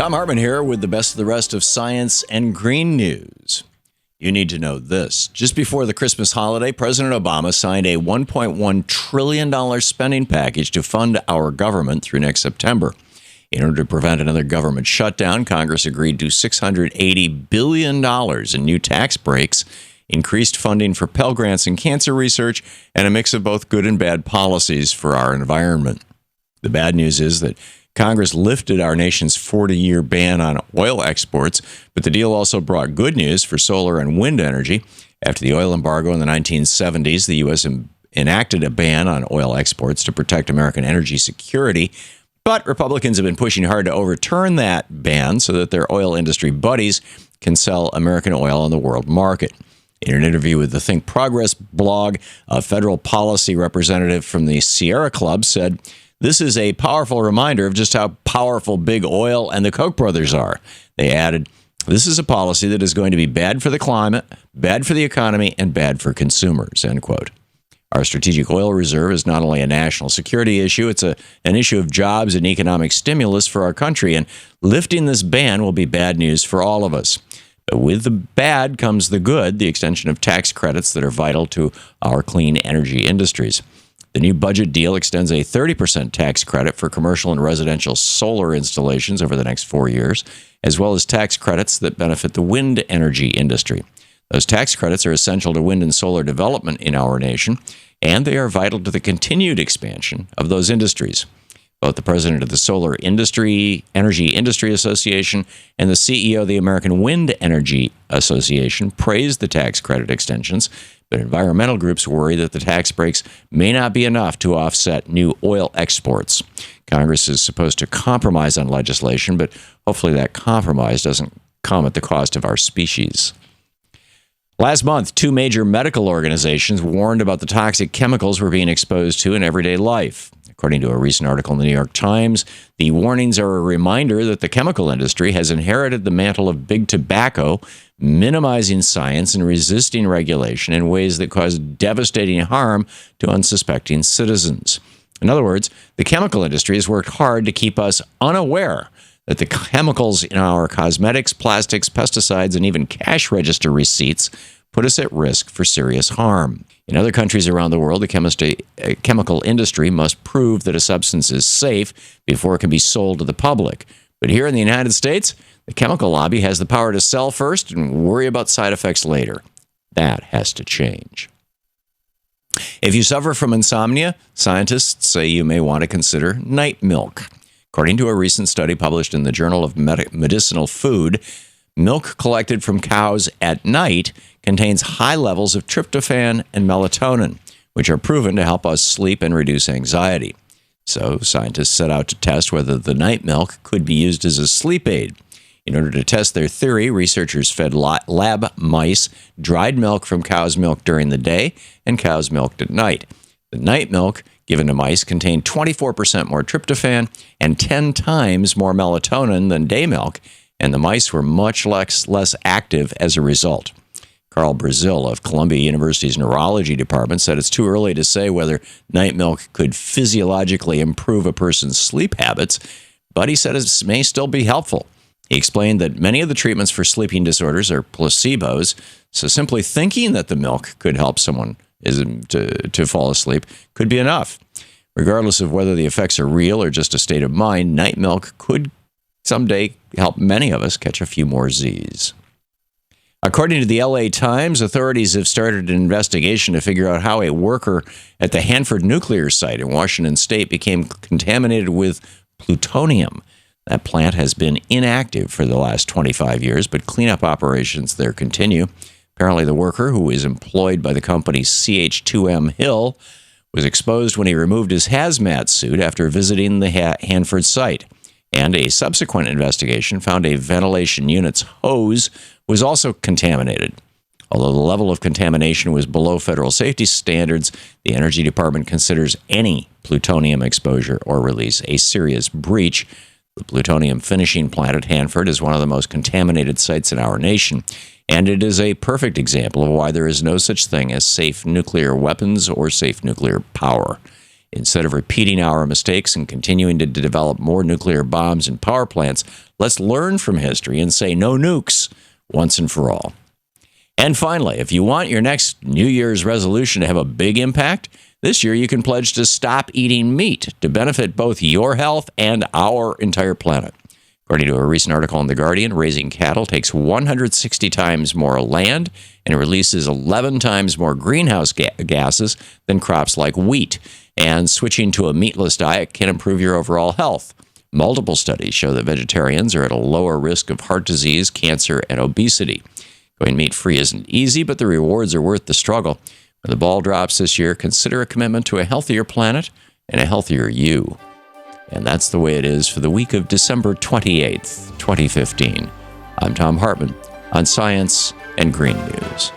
Thom Hartmann here with the best of the rest of science and green news. You need to know this. Just before the Christmas holiday, President Obama signed a $1.1 trillion spending package to fund our government through next September. In order to prevent another government shutdown, Congress agreed to $680 billion in new tax breaks, increased funding for Pell Grants and cancer research, and a mix of both good and bad policies for our environment. The bad news is that Congress lifted our nation's 40-year ban on oil exports, but the deal also brought good news for solar and wind energy. After the oil embargo in the 1970s, the U.S. enacted a ban on oil exports to protect American energy security, but Republicans have been pushing hard to overturn that ban so that their oil industry buddies can sell American oil on the world market. In an interview with the Think Progress blog, a federal policy representative from the Sierra Club said, "This is a powerful reminder of just how powerful big oil and the Koch brothers are." They added, "This is a policy that is going to be bad for the climate, bad for the economy, and bad for consumers," end quote. Our strategic oil reserve is not only a national security issue, it's an issue of jobs and economic stimulus for our country, and lifting this ban will be bad news for all of us. But with the bad comes the good, the extension of tax credits that are vital to our clean energy industries. The new budget deal extends a 30% tax credit for commercial and residential solar installations over the next 4 years, as well as tax credits that benefit the wind energy industry. Those tax credits are essential to wind and solar development in our nation, and they are vital to the continued expansion of those industries. Both the president of the Solar Energy Industry Association and the CEO of the American Wind Energy Association praised the tax credit extensions, but environmental groups worry that the tax breaks may not be enough to offset new oil exports. Congress is supposed to compromise on legislation, but hopefully that compromise doesn't come at the cost of our species. Last month, 2 major medical organizations warned about the toxic chemicals we're being exposed to in everyday life. According to a recent article in the New York Times, the warnings are a reminder that the chemical industry has inherited the mantle of big tobacco, minimizing science and resisting regulation in ways that cause devastating harm to unsuspecting citizens. In other words, the chemical industry has worked hard to keep us unaware that the chemicals in our cosmetics, plastics, pesticides, and even cash register receipts put us at risk for serious harm. In other countries around the world, the chemical industry must prove that a substance is safe before it can be sold to the public. But here in the United States, the chemical lobby has the power to sell first and worry about side effects later. That has to change. If you suffer from insomnia, scientists say you may want to consider night milk. According to a recent study published in the Journal of Medicinal Food, milk collected from cows at night contains high levels of tryptophan and melatonin, which are proven to help us sleep and reduce anxiety. So scientists set out to test whether the night milk could be used as a sleep aid. In order to test their theory, researchers fed lab mice dried milk from cow's milk during the day and cow's milk at night. The night milk given to mice contained 24% more tryptophan and 10 times more melatonin than day milk, and the mice were much less active as a result. Carl Brazil of Columbia University's neurology department said it's too early to say whether night milk could physiologically improve a person's sleep habits, but he said it may still be helpful. He explained that many of the treatments for sleeping disorders are placebos, so simply thinking that the milk could help someone to fall asleep could be enough. Regardless of whether the effects are real or just a state of mind, night milk could someday help many of us catch a few more Z's. According to the LA Times, authorities have started an investigation to figure out how a worker at the Hanford nuclear site in Washington state became contaminated with plutonium. That plant has been inactive for the last 25 years, but cleanup operations there continue. Apparently, the worker, who is employed by the company CH2M Hill, was exposed when he removed his hazmat suit after visiting the Hanford site. And a subsequent investigation found a ventilation unit's hose was also contaminated. Although the level of contamination was below federal safety standards, the Energy Department considers any plutonium exposure or release a serious breach. The plutonium finishing plant at Hanford is one of the most contaminated sites in our nation, and it is a perfect example of why there is no such thing as safe nuclear weapons or safe nuclear power. Instead of repeating our mistakes and continuing to develop more nuclear bombs and power plants, let's learn from history and say no nukes once and for all. And finally, if you want your next New Year's resolution to have a big impact, this year you can pledge to stop eating meat to benefit both your health and our entire planet. According to a recent article in The Guardian, raising cattle takes 160 times more land and it releases 11 times more greenhouse gases than crops like wheat. And switching to a meatless diet can improve your overall health. Multiple studies show that vegetarians are at a lower risk of heart disease, cancer, and obesity. Going meat-free isn't easy, but the rewards are worth the struggle. When the ball drops this year, consider a commitment to a healthier planet and a healthier you. And that's the way it is for the week of December 28th, 2015. I'm Thom Hartmann on Science and Green News.